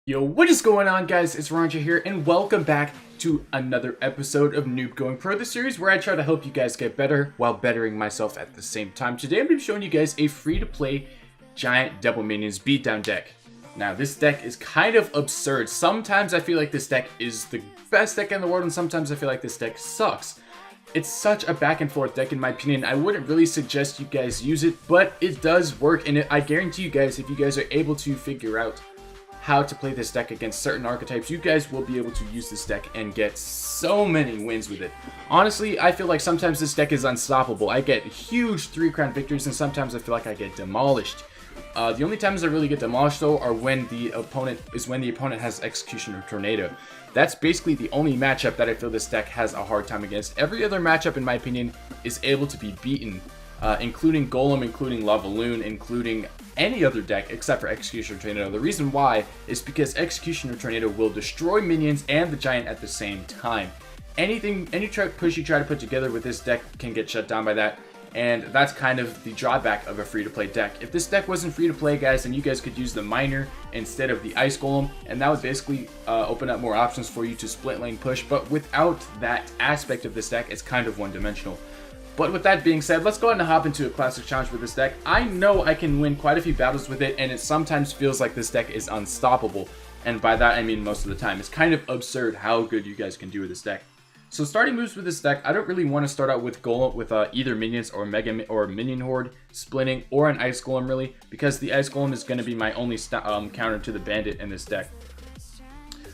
Yo, what is going on, guys? It's Ronja here, and welcome back to another episode of Noob Going Pro, the series where I try to help you guys get better while bettering myself at the same time. Today I'm going to be showing you guys a free-to-play giant double minions beatdown deck. Now, this deck is kind of absurd. Sometimes I feel like this deck is the best deck in the world, and sometimes I feel like this deck sucks. It's such a back and forth deck in my opinion. I wouldn't really suggest you guys use it, but it does work, and I guarantee you guys, if you guys are able to figure out how to play this deck against certain archetypes, you guys will be able to use this deck and get so many wins with it. Honestly, I feel like sometimes this deck is unstoppable. I get huge 3-crown victories, and sometimes I feel like I get demolished. The only times I really get demolished though are when the opponent has Executioner Tornado. That's basically the only matchup that I feel this deck has a hard time against. Every other matchup, in my opinion, is able to be beaten, including Golem, including Lavaloon, including any other deck except for Executioner Tornado. The reason why is because Executioner Tornado will destroy minions and the giant at the same time. Any push you try to put together with this deck can get shut down by that, and that's kind of the drawback of a free-to-play deck. If this deck wasn't free-to-play, guys, then you guys could use the Miner instead of the Ice Golem, and that would basically open up more options for you to split lane push, but without that aspect of this deck, it's kind of one-dimensional. But with that being said, let's go ahead and hop into a classic challenge with this deck. I know I can win quite a few battles with it, and it sometimes feels like this deck is unstoppable. And by that, I mean most of the time. It's kind of absurd how good you guys can do with this deck. So starting moves with this deck, I don't really want to start out with Golem, with either Minions or Minion Horde, splitting, or an Ice Golem really, because the Ice Golem is going to be my only counter to the Bandit in this deck.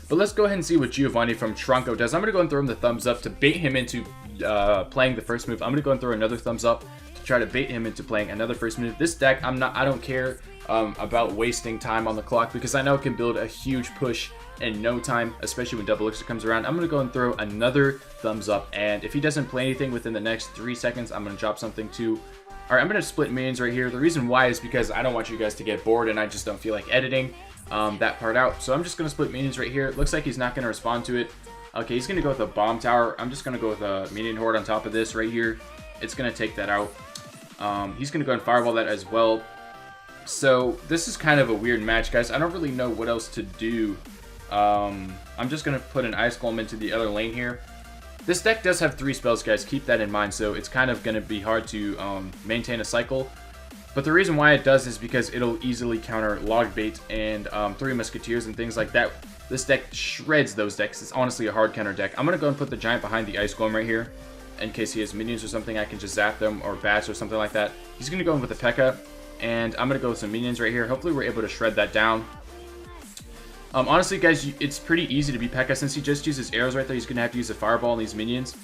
But let's go ahead and see what Giovanni from Tronco does. I'm going to go and throw him the thumbs up to bait him into playing the first move. I'm going to go and throw another thumbs up to try to bait him into playing another first move. This deck, I don't care about wasting time on the clock, because I know it can build a huge push in no time, especially when Double Elixir comes around. I'm going to go and throw another thumbs up, and if he doesn't play anything within the next 3 seconds, I'm going to drop something to... Alright, I'm going to split minions right here. The reason why is because I don't want you guys to get bored, and I just don't feel like editing that part out. So I'm just going to split minions right here. It looks like he's not going to respond to it. Okay, he's going to go with a Bomb Tower. I'm just going to go with a Minion Horde on top of this right here. It's going to take that out. He's going to go and Fireball that as well. So this is kind of a weird match, guys. I don't really know what else to do. I'm just going to put an Ice Golem into the other lane here. This deck does have 3 spells, guys. Keep that in mind. So it's kind of going to be hard to maintain a cycle. But the reason why it does is because it'll easily counter Log Bait and 3 Musketeers and things like that. This deck shreds those decks. It's honestly a hard counter deck. I'm going to go and put the Giant behind the Ice Golem right here. In case he has minions or something, I can just zap them, or bats or something like that. He's going to go in with a P.E.K.K.A. And I'm going to go with some minions right here. Hopefully we're able to shred that down. Honestly, guys, it's pretty easy to beat P.E.K.K.A. since he just uses arrows right there. He's going to have to use a Fireball on these minions.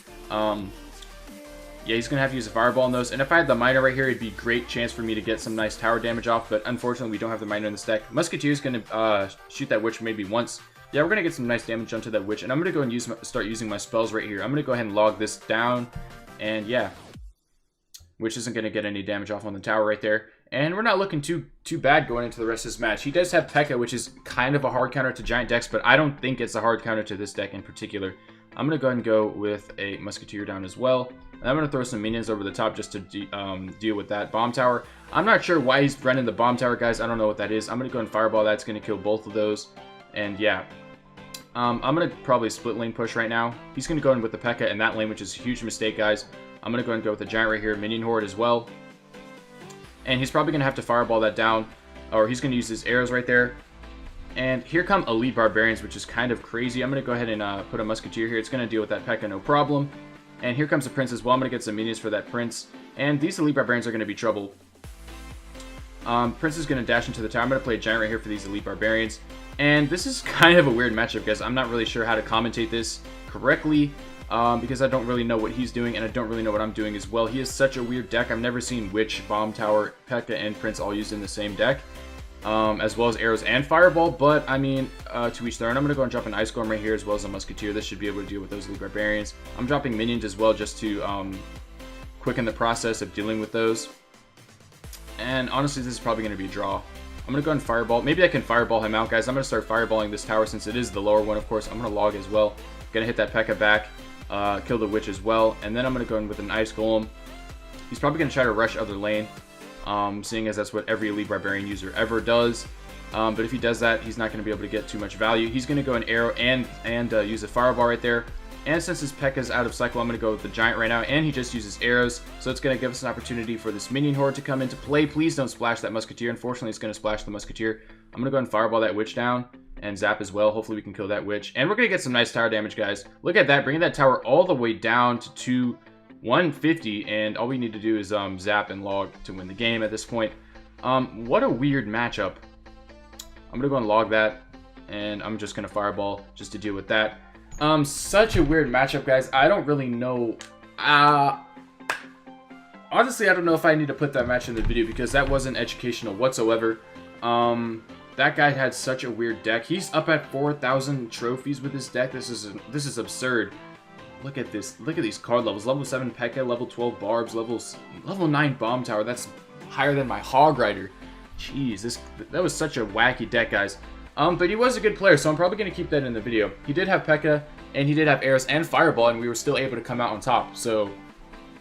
Yeah, he's going to have to use a Fireball on those. And if I had the Miner right here, it'd be a great chance for me to get some nice tower damage off. But unfortunately, we don't have the Miner in this deck. Musketeer's going to shoot that Witch maybe once. Yeah, we're going to get some nice damage onto that Witch. And I'm going to go and start using my spells right here. I'm going to go ahead and log this down. And yeah, Witch isn't going to get any damage off on the tower right there. And we're not looking too bad going into the rest of this match. He does have P.E.K.K.A., which is kind of a hard counter to giant decks, but I don't think it's a hard counter to this deck in particular. I'm going to go ahead and go with a Musketeer down as well. And I'm going to throw some minions over the top just to deal with that Bomb Tower. I'm not sure why he's running the Bomb Tower, guys. I don't know what that is. I'm going to go and Fireball. That's going to kill both of those. And yeah, I'm going to probably split lane push right now. He's going to go in with the P.E.K.K.A. in that lane, which is a huge mistake, guys. I'm going to go and go with the Giant right here, Minion Horde as well. And he's probably going to have to Fireball that down, or he's going to use his arrows right there. And here come Elite Barbarians, which is kind of crazy. I'm going to go ahead and put a Musketeer here. It's going to deal with that P.E.K.K.A. no problem. And here comes the Prince as well. I'm going to get some minions for that Prince. And these Elite Barbarians are going to be trouble. Prince is going to dash into the tower. I'm going to play a Giant right here for these Elite Barbarians. And this is kind of a weird matchup, guys. I'm not really sure how to commentate this correctly. Because I don't really know what he's doing, and I don't really know what I'm doing as well. He is such a weird deck. I've never seen Witch, Bomb Tower, P.E.K.K.A. and Prince all used in the same deck. As well as arrows and Fireball, but I mean, to each their own. I'm going to go and drop an Ice Golem right here as well as a Musketeer. This should be able to deal with those Elite Barbarians. I'm dropping Minions as well just to quicken the process of dealing with those. And honestly, this is probably going to be a draw. I'm going to go and Fireball. Maybe I can Fireball him out, guys. I'm going to start Fireballing this tower since it is the lower one, of course. I'm going to log as well. Going to hit that P.E.K.K.A. back, kill the Witch as well. And then I'm going to go in with an Ice Golem. He's probably going to try to rush other lane, seeing as that's what every Elite Barbarian user ever does. But if he does that, he's not going to be able to get too much value. He's going to go an arrow and use a fireball right there. And since his P.E.K.K.A is out of cycle, I'm going to go with the giant right now. And he just uses arrows. So it's going to give us an opportunity for this minion horde to come into play. Please don't splash that musketeer. Unfortunately, it's going to splash the musketeer. I'm going to go ahead and fireball that witch down and zap as well. Hopefully we can kill that witch. And we're going to get some nice tower damage, guys. Look at that. Bringing that tower all the way down to 150. And all we need to do is zap and log to win the game at this point. What a weird matchup. I'm going to go and log that. And I'm just going to fireball just to deal with that. Such a weird matchup, guys. I don't really know. Honestly, I don't know if I need to put that match in the video because that wasn't educational whatsoever. That guy had such a weird deck. He's up at 4,000 trophies with his deck. This is absurd. Look at this. Look at these card levels. Level 7 P.E.K.K.A, level 12 Barbs, level 9 Bomb Tower. That's higher than my Hog Rider. Jeez, that was such a wacky deck, guys. But he was a good player, so I'm probably going to keep that in the video. He did have P.E.K.K.A, and he did have arrows and fireball, and we were still able to come out on top. So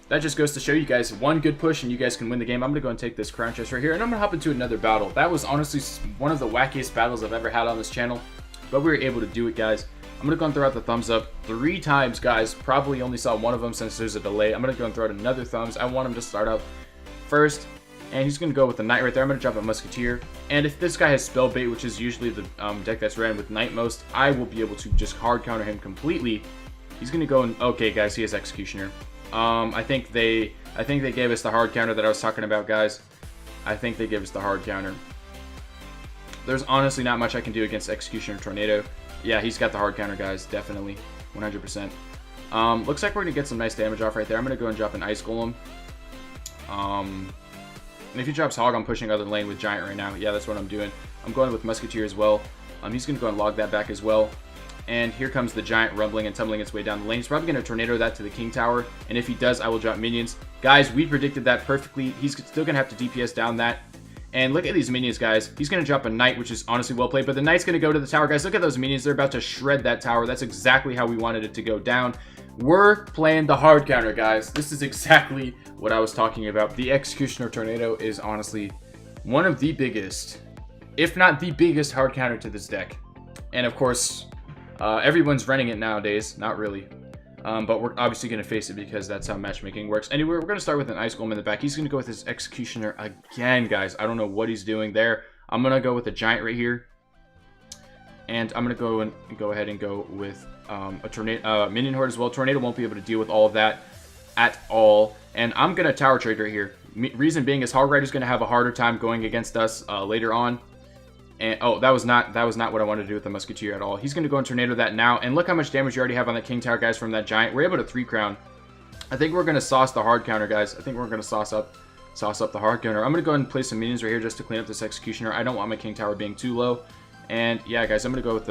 that just goes to show you guys one good push, and you guys can win the game. I'm going to go and take this crown chest right here, and I'm going to hop into another battle. That was honestly one of the wackiest battles I've ever had on this channel, but we were able to do it, guys. I'm going to go and throw out the thumbs up 3 times, guys. Probably only saw one of them since there's a delay. I'm going to go and throw out another thumbs. I want him to start up first. And he's going to go with the knight right there. I'm going to drop a musketeer. And if this guy has spell bait, which is usually the deck that's ran with knight most, I will be able to just hard counter him completely. He's going to go and okay, guys, he has executioner. I think they gave us the hard counter that I was talking about, guys. I think they gave us the hard counter. There's honestly not much I can do against executioner tornado. Yeah, he's got the hard counter, guys. Definitely, 100%. Looks like we're going to get some nice damage off right there. I'm going to go and drop an ice golem. And if he drops Hog, I'm pushing other lane with Giant right now. Yeah, that's what I'm doing. I'm going with Musketeer as well. He's going to go and log that back as well. And here comes the Giant rumbling and tumbling its way down the lane. He's probably going to tornado that to the King Tower. And if he does, I will drop minions. Guys, we predicted that perfectly. He's still going to have to DPS down that. And look at these minions, guys. He's going to drop a Knight, which is honestly well played. But the Knight's going to go to the tower. Guys, look at those minions. They're about to shred that tower. That's exactly how we wanted it to go down. We're playing the hard counter, guys. This is exactly what I was talking about. The Executioner Tornado is honestly one of the biggest, if not the biggest, hard counter to this deck. And of course, everyone's running it nowadays. Not really. But we're obviously going to face it because that's how matchmaking works. Anyway, we're going to start with an Ice Golem in the back. He's going to go with his Executioner again, guys. I don't know what he's doing there. I'm going to go with a Giant right here. And I'm going to go ahead and go with a tornado, Minion Horde as well. Tornado won't be able to deal with all of that at all. And I'm going to Tower Trade right here. Reason being is Hog Rider's going to have a harder time going against us later on. And oh, that was not what I wanted to do with the Musketeer at all. He's going to go and Tornado that now. And look how much damage you already have on that King Tower, guys, from that Giant. We're able to 3-crown. I think we're going to sauce the hard counter, guys. I think we're going to sauce up the hard counter. I'm going to go ahead and place some minions right here just to clean up this Executioner. I don't want my King Tower being too low. And yeah, guys, I'm going to go with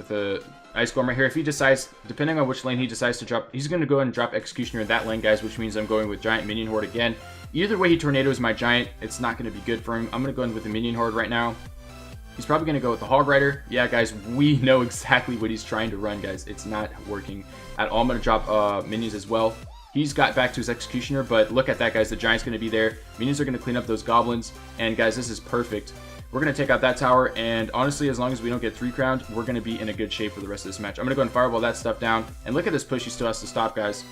the Ice Golem right here. If he decides, depending on which lane he decides to drop, he's going to go ahead and drop Executioner in that lane, guys, which means I'm going with Giant Minion Horde again. Either way he tornadoes my Giant, it's not going to be good for him. I'm going to go in with the Minion Horde right now. He's probably going to go with the Hog Rider. Yeah, guys, we know exactly what he's trying to run, guys. It's not working at all. I'm going to drop minions as well. He's got back to his Executioner, but look at that, guys. The Giant's going to be there. Minions are going to clean up those goblins. And, guys, this is perfect. We're going to take out that tower, and honestly, as long as we don't get 3-crowned, we're going to be in a good shape for the rest of this match. I'm going to go and fireball that stuff down. And look at this push he still has to stop, guys.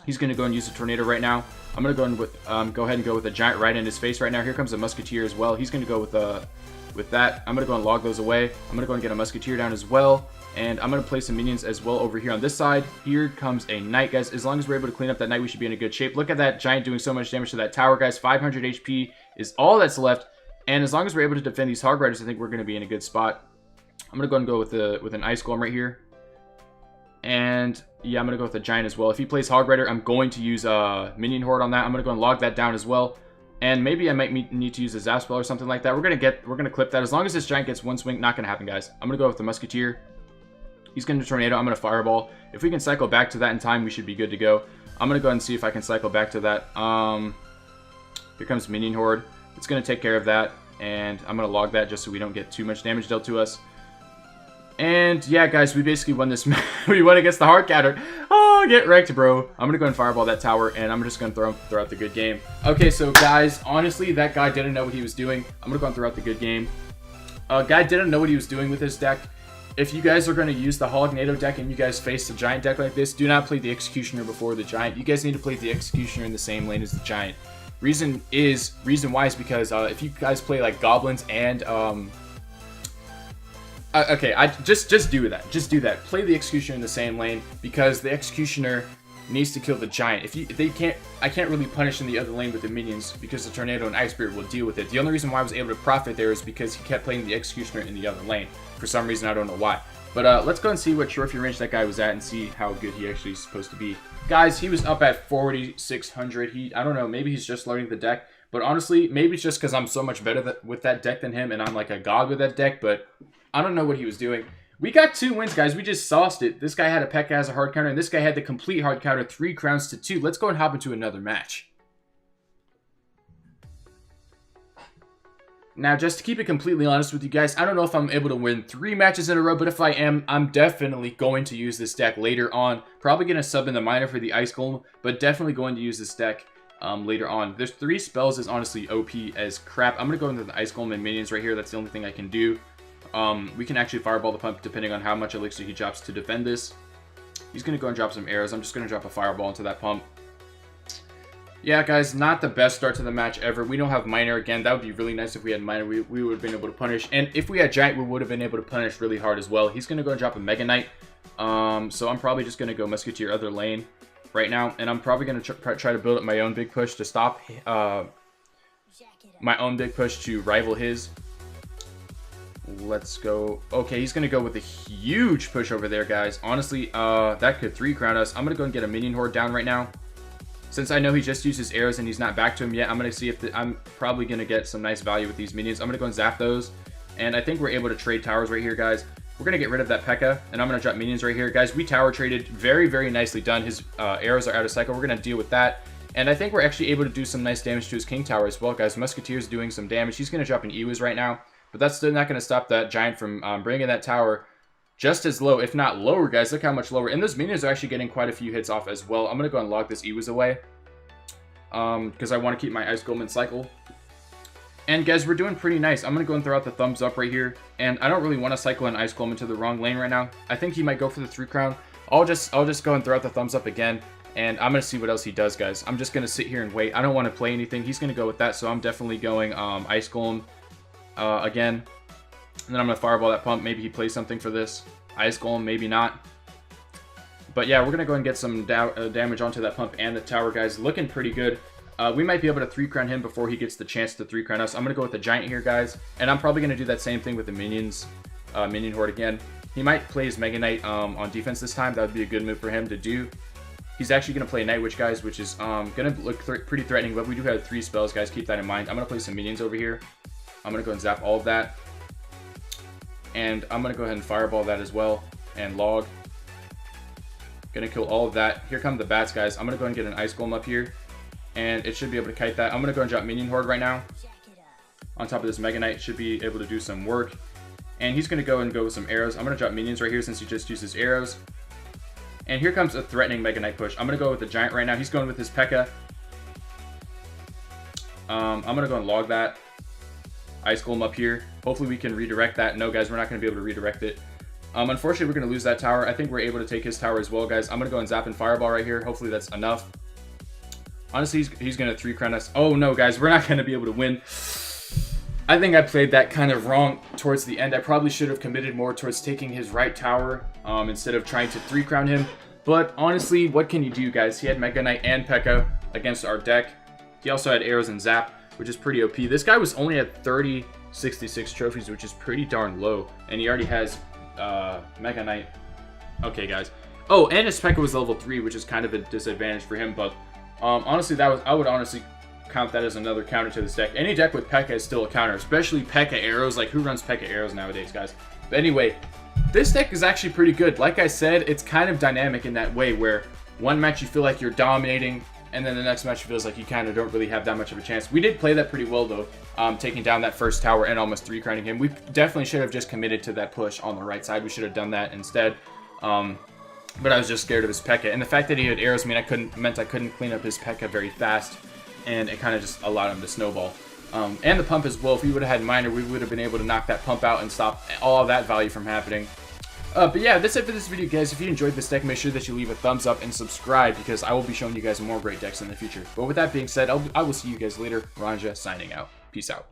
He's going to go and use a Tornado right now. I'm going to go in with, go ahead and go with a Giant right in his face right now. Here comes a Musketeer as well. He's going to go with that. I'm going to go and log those away. I'm going to go and get a Musketeer down as well. And I'm going to place some minions as well over here on this side. Here comes a Knight, guys. As long as we're able to clean up that Knight, we should be in a good shape. Look at that Giant doing so much damage to that tower, guys. 500 HP is all that's left. And as long as we're able to defend these Hog Riders, I think we're going to be in a good spot. I'm going to go and go with an Ice Golem right here. And yeah, I'm going to go with a Giant as well. If he plays Hog Rider, I'm going to use Minion Horde on that. I'm going to go and log that down as well. And maybe I might need to use a Zap Spell or something like that. We're going to clip that. As long as this Giant gets one swing, not going to happen, guys. I'm going to go with the Musketeer. He's going to Tornado. I'm going to Fireball. If we can cycle back to that in time, we should be good to go. I'm going to go ahead and see if I can cycle back to that. Here comes Minion Horde. It's going to take care of that. And I'm going to log that just so we don't get too much damage dealt to us. And yeah, guys, we basically won this match. We won against the hard counter. Oh, get wrecked, bro. I'm going to go and fireball that tower, and I'm just going to throw out the good game. Okay, so guys, honestly, that guy didn't know what he was doing. I'm going to go and throw out the good game. Guy didn't know what he was doing with his deck. If you guys are going to use the Hognado deck and you guys face a Giant deck like this, do not play the Executioner before the Giant. You guys need to play the Executioner in the same lane as the Giant. Reason why is because if you guys play like Goblins and okay, just do that. Just do that. Play the Executioner in the same lane because the Executioner needs to kill the Giant. I can't really punish in the other lane with the minions because the Tornado and Ice Spirit will deal with it. The only reason why I was able to profit there is because he kept playing the Executioner in the other lane. For some reason, I don't know why. But let's go and see what trophy range that guy was at and see how good he actually is supposed to be. Guys, he was up at 4,600. I don't know, maybe he's just learning the deck. But honestly, maybe it's just because I'm so much better with that deck than him and I'm like a god with that deck. But I don't know what he was doing. We got 2 wins, guys. We just sauced it. This guy had a P.E.K.K.A as a hard counter, and this guy had the complete hard counter, 3 crowns to 2. Let's go and hop into another match. Now, just to keep it completely honest with you guys, I don't know if I'm able to win 3 matches in a row, but if I am, I'm definitely going to use this deck later on. Probably going to sub in the minor for the Ice Golem, but definitely going to use this deck later on. There's 3 spells is honestly OP as crap. I'm going to go into the Ice Golem and Minions right here. That's the only thing I can do. We can actually Fireball the pump depending on how much elixir he drops to defend this. He's going to go and drop some arrows. I'm just going to drop a Fireball into that pump. Yeah, guys, not the best start to the match ever. We don't have Minor again. That would be really nice if we had Minor. We would have been able to punish. And if we had Giant, we would have been able to punish really hard as well. He's going to go and drop a Mega Knight. So I'm probably just going to go Musketeer other lane right now. And I'm probably going to try to build up my own big push to stop my own big push to rival his. Let's go. Okay, he's going to go with a huge push over there, guys. Honestly, that could 3 crown us. I'm going to go and get a Minion Horde down right now. Since I know he just used his arrows and he's not back to him yet, I'm going to see if I'm probably going to get some nice value with these minions. I'm going to go and zap those. And I think we're able to trade towers right here, guys. We're going to get rid of that P.E.K.K.A. And I'm going to drop minions right here. Guys, we tower traded very, very nicely done. His arrows are out of cycle. We're going to deal with that. And I think we're actually able to do some nice damage to his King Tower as well, guys. Musketeer's doing some damage. He's going to drop an Ewis right now. But that's still not going to stop that Giant from bringing that tower just as low, if not lower, guys. Look how much lower. And those minions are actually getting quite a few hits off as well. I'm going to go and log this Ewis away. Because I want to keep my Ice Golem in cycle. And guys, we're doing pretty nice. I'm going to go and throw out the thumbs up right here. And I don't really want to cycle an Ice Golem into the wrong lane right now. I think he might go for the 3 crown. I'll just go and throw out the thumbs up again. And I'm going to see what else he does, guys. I'm just going to sit here and wait. I don't want to play anything. He's going to go with that. So I'm definitely going Ice Golem again. And then I'm going to Fireball that pump. Maybe he plays something for this. Ice Golem, maybe not. But yeah, we're going to go and get some damage onto that pump and the tower, guys. Looking pretty good. We might be able to 3 crown him before he gets the chance to 3 crown us. I'm going to go with the Giant here, guys. And I'm probably going to do that same thing with the Minions. Minion Horde again. He might play his Mega Knight on defense this time. That would be a good move for him to do. He's actually going to play Night Witch, guys, which is going to look pretty threatening. But we do have 3 spells, guys. Keep that in mind. I'm going to play some Minions over here. I'm going to go and zap all of that. And I'm going to go ahead and Fireball that as well. And log. Gonna kill all of that. Here come the bats, guys. I'm gonna go and get an Ice Golem up here. And it should be able to kite that. I'm gonna go and drop Minion Horde right now. On top of this Mega Knight. Should be able to do some work. And he's gonna go with some arrows. I'm gonna drop Minions right here since he just used his arrows. And here comes a threatening Mega Knight push. I'm gonna go with the Giant right now. He's going with his P.E.K.K.A. I'm gonna go and log that. Ice Golem up here. Hopefully we can redirect that. No, guys, we're not gonna be able to redirect it. Unfortunately, we're going to lose that tower. I think we're able to take his tower as well, guys. I'm going to go and zap and Fireball right here. Hopefully that's enough. Honestly, he's going to 3 crown us. Oh, no, guys. We're not going to be able to win. I think I played that kind of wrong towards the end. I probably should have committed more towards taking his right tower instead of trying to 3 crown him. But honestly, what can you do, guys? He had Mega Knight and P.E.K.K.A. against our deck. He also had arrows and zap, which is pretty OP. This guy was only at 66 trophies, which is pretty darn low. And he already has Mega Knight. Okay, guys. Oh, and his P.E.K.K.A. was level 3, which is kind of a disadvantage for him. But honestly, I would honestly count that as another counter to this deck. Any deck with P.E.K.K.A. is still a counter, especially P.E.K.K.A. arrows. Like, who runs P.E.K.K.A. arrows nowadays, guys? But anyway, this deck is actually pretty good. Like I said, it's kind of dynamic in that way where one match you feel like you're dominating, and then the next match feels like you kind of don't really have that much of a chance. We did play that pretty well, though, taking down that first tower and almost 3 crowning him. We definitely should have just committed to that push on the right side. We should have done that instead. But I was just scared of his P.E.K.K.A. And the fact that he had arrows meant I couldn't clean up his P.E.K.K.A. very fast, and it kind of just allowed him to snowball. and the pump as well. If we would have had Miner, we would have been able to knock that pump out and stop all of that value from happening. But yeah, that's it for this video, guys. If you enjoyed this deck, make sure that you leave a thumbs up and subscribe, because I will be showing you guys more great decks in the future. But with that being said, I will see you guys later. Ronja signing out. Peace out.